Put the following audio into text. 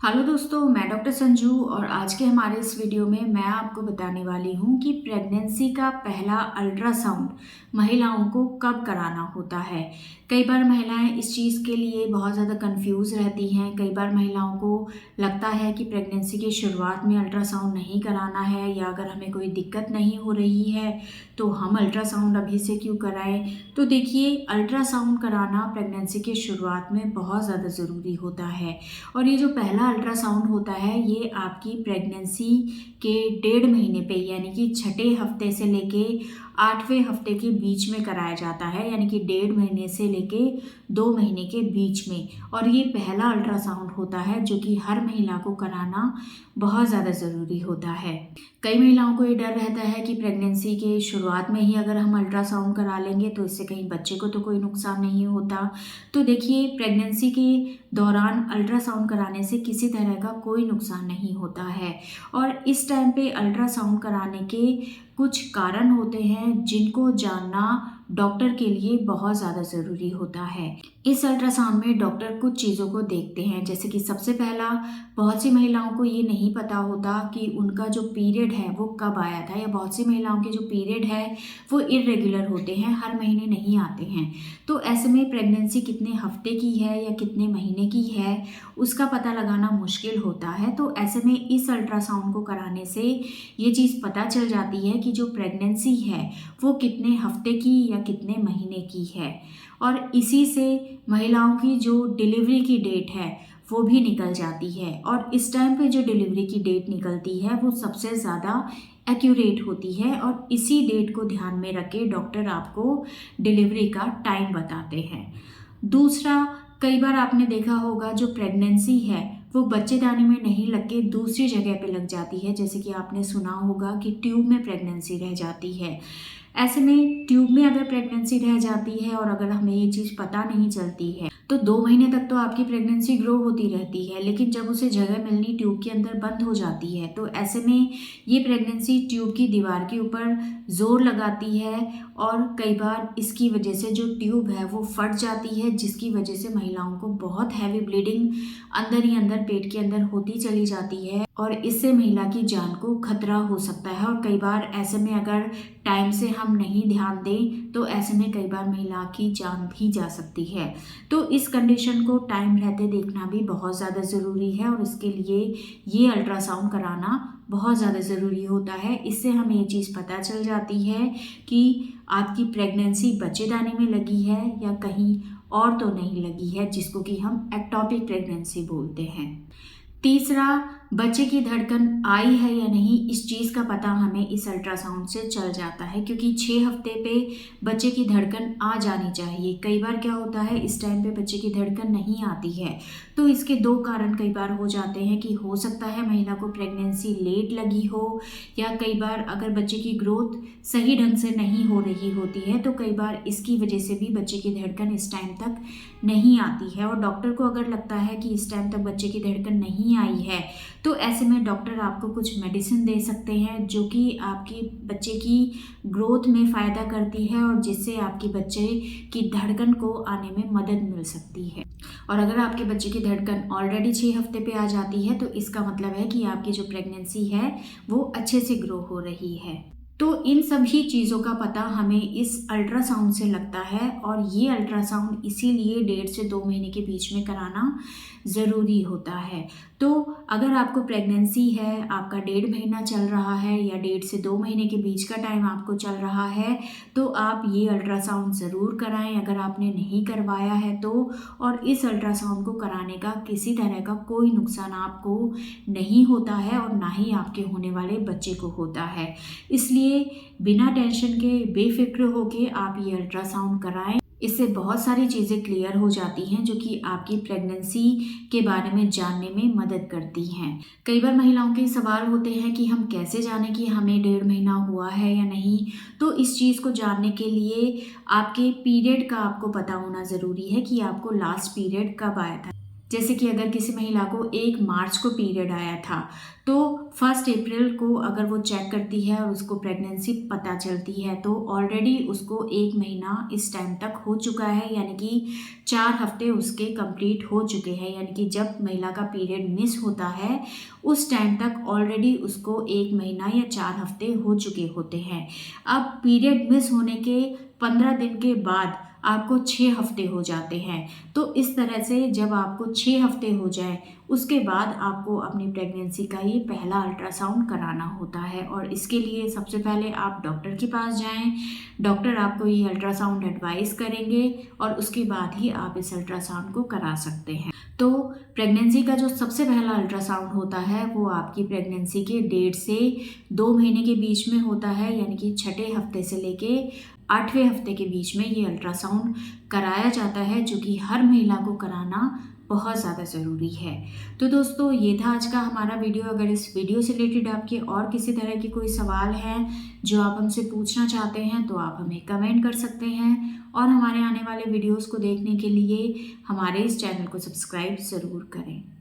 Hello दोस्तों, मैं doctor Sanju और आज के हमारे इस वीडियो में मैं आपको बताने वाली हूँ कि प्रेगनेंसी का पहला अल्ट्रासाउंड महिलाओं को कब कराना होता है। कई बार महिलाएं इस चीज़ के लिए बहुत ज़्यादा कंफ्यूज रहती हैं। कई बार महिलाओं को लगता है कि प्रेगनेंसी की शुरुआत में अल्ट्रासाउंड नहीं कराना है, या अगर हमें कोई दिक्कत नहीं हो रही है तो हम अल्ट्रासाउंड अभी से क्यों कराएं। तो देखिए, अल्ट्रासाउंड कराना प्रेगनेंसी के शुरुआत में बहुत ज़्यादा ज़रूरी होता है। और ये जो पहला अल्ट्रासाउंड होता है ये आपकी प्रेगनेंसी के 1.5 महीने पे, यानी कि छठे हफ्ते से लेके 8वें हफ्ते के बीच में कराया जाता है, यानी कि 1.5 महीने से लेके 2 महीने के बीच में। और ये पहला अल्ट्रासाउंड होता है जो कि हर महिला को कराना बहुत ज़्यादा ज़रूरी होता है। कई महिलाओं को ये डर रहता है कि प्रेगनेंसी के शुरुआत में ही अगर हम अल्ट्रासाउंड करा लेंगे तो इससे कहीं बच्चे को तो कोई नुकसान नहीं होता। तो देखिए, प्रेगनेंसी के दौरान अल्ट्रासाउंड कराने से किसी तरह का कोई नुकसान नहीं होता है। और इस टाइम पे अल्ट्रासाउंड कराने के कुछ कारण होते हैं जिनको जानना डॉक्टर के लिए बहुत ज़्यादा ज़रूरी होता है। इस अल्ट्रासाउंड में डॉक्टर कुछ चीज़ों को देखते हैं, जैसे कि सबसे पहला, बहुत सी महिलाओं को ये नहीं पता होता कि उनका जो पीरियड है वो कब आया था, या बहुत सी महिलाओं के जो पीरियड है वो इरेगुलर होते हैं, हर महीने नहीं आते हैं। तो ऐसे में प्रेगनेंसी कितने हफ्ते की है या कितने महीने की है उसका पता लगाना मुश्किल होता है। तो ऐसे में इस अल्ट्रासाउंड को कराने से ये चीज़ पता चल जाती है कि जो प्रेगनेंसी है वो कितने हफ्ते की या कितने महीने की है। और इसी से महिलाओं की जो डिलीवरी की डेट है वो भी निकल जाती है। और इस टाइम पे जो डिलीवरी की डेट निकलती है वो सबसे ज़्यादा एक्यूरेट होती है, और इसी डेट को ध्यान में रख के डॉक्टर आपको डिलीवरी का टाइम बताते हैं। दूसरा, कई बार आपने देखा होगा जो प्रेगनेंसी है वो बच्चेदानी में नहीं लग के दूसरी जगह पे लग जाती है, जैसे कि आपने सुना होगा कि ट्यूब में प्रेगनेंसी रह जाती है। ऐसे में ट्यूब में अगर प्रेगनेंसी रह जाती है और अगर हमें ये चीज़ पता नहीं चलती है तो 2 महीने तक तो आपकी प्रेगनेंसी ग्रो होती रहती है, लेकिन जब उसे जगह मिलनी ट्यूब के अंदर बंद हो जाती है तो ऐसे में ये प्रेगनेंसी ट्यूब की दीवार के ऊपर जोर लगाती है, और कई बार इसकी वजह से जो ट्यूब है वो फट जाती है, जिसकी वजह से महिलाओं को बहुत हैवी ब्लीडिंग अंदर ही अंदर पेट के अंदर होती चली जाती है, और इससे महिला की जान को खतरा हो सकता है। और कई बार ऐसे में अगर टाइम से हम नहीं ध्यान दें तो ऐसे में कई बार महिला की जान भी जा सकती है। तो इस कंडीशन को टाइम रहते देखना भी बहुत ज़्यादा ज़रूरी है, और इसके लिए ये अल्ट्रासाउंड कराना बहुत ज़्यादा ज़रूरी होता है। इससे हमें ये चीज़ पता चल जाती है कि आपकी प्रेगनेंसी बच्चेदानी में लगी है या कहीं और तो नहीं लगी है, जिसको कि हम एक्टोपिक प्रेगनेंसी बोलते हैं। तीसरा, बच्चे की धड़कन आई है या नहीं, इस चीज़ का पता हमें इस अल्ट्रासाउंड से चल जाता है, क्योंकि 6 हफ्ते पे बच्चे की धड़कन आ जानी चाहिए। कई बार क्या होता है, इस टाइम पे बच्चे की धड़कन नहीं आती है। तो इसके दो कारण कई बार हो जाते हैं कि हो सकता है महिला को प्रेगनेंसी लेट लगी हो, या कई बार अगर बच्चे की ग्रोथ सही ढंग से नहीं हो रही होती है तो कई बार इसकी वजह से भी बच्चे की धड़कन इस टाइम तक नहीं आती है। और डॉक्टर को अगर लगता है कि इस टाइम तक बच्चे की धड़कन नहीं आई है तो ऐसे में डॉक्टर आपको कुछ मेडिसिन दे सकते हैं जो कि आपकी बच्चे की ग्रोथ में फ़ायदा करती है, और जिससे आपकी बच्चे की धड़कन को आने में मदद मिल सकती है। और अगर आपके बच्चे की धड़कन ऑलरेडी 6 हफ्ते पे आ जाती है तो इसका मतलब है कि आपकी जो प्रेगनेंसी है वो अच्छे से ग्रो हो रही है। तो इन सभी चीज़ों का पता हमें इस अल्ट्रासाउंड से लगता है, और ये अल्ट्रासाउंड इसीलिए 1.5 से 2 महीने के बीच में कराना ज़रूरी होता है। तो अगर आपको प्रेगनेंसी है, आपका 1.5 महीना चल रहा है या 1.5 से 2 महीने के बीच का टाइम आपको चल रहा है, तो आप ये अल्ट्रासाउंड ज़रूर कराएं अगर आपने नहीं करवाया है तो। और इस अल्ट्रासाउंड को कराने का किसी तरह का कोई नुकसान आपको नहीं होता है, और ना ही आपके होने वाले बच्चे को होता है। इसलिए बिना टेंशन के, बेफिक्र होके आप ये अल्ट्रासाउंड कराएं। इससे बहुत सारी चीज़ें क्लियर हो जाती हैं जो कि आपकी प्रेगनेंसी के बारे में जानने में मदद करती हैं। कई बार महिलाओं के सवाल होते हैं कि हम कैसे जानें कि हमें 1.5 महीना हुआ है या नहीं। तो इस चीज़ को जानने के लिए आपके पीरियड का आपको पता होना ज़रूरी है कि आपको लास्ट पीरियड कब आया था। जैसे कि अगर किसी महिला को 1 मार्च को पीरियड आया था तो 1 अप्रैल को अगर वो चेक करती है और उसको प्रेगनेंसी पता चलती है तो ऑलरेडी उसको 1 महीना इस टाइम तक हो चुका है, यानी कि 4 हफ्ते उसके कंप्लीट हो चुके हैं। यानी कि जब महिला का पीरियड मिस होता है उस टाइम तक ऑलरेडी उसको 1 महीना या 4 हफ्ते हो चुके होते हैं। अब पीरियड मिस होने के 15 दिन के बाद आपको 6 हफ्ते हो जाते हैं। तो इस तरह से जब आपको 6 हफ्ते हो जाए उसके बाद आपको अपनी प्रेगनेंसी का ये पहला अल्ट्रासाउंड कराना होता है और इसके लिए सबसे पहले आप डॉक्टर के पास जाएं। डॉक्टर आपको ये अल्ट्रासाउंड एडवाइस करेंगे और उसके बाद ही आप इस अल्ट्रासाउंड को करा सकते हैं। तो प्रेगनेंसी का जो सबसे पहला अल्ट्रासाउंड होता है वो आपकी प्रेगनेंसी के 1.5 से 2 महीने के बीच में होता है, यानी कि 6ठे हफ्ते से लेके 8वें हफ्ते के बीच में ये अल्ट्रासाउंड कराया जाता है, जो कि हर महिला को कराना बहुत ज़्यादा ज़रूरी है। तो दोस्तों ये था आज का हमारा वीडियो। अगर इस वीडियो से रिलेटेड आपके और किसी तरह के कोई सवाल हैं जो आप हमसे पूछना चाहते हैं तो आप हमें कमेंट कर सकते हैं और हमारे आने वाले वीडियोज़ को देखने के लिए हमारे इस चैनल को सब्सक्राइब ज़रूर करें।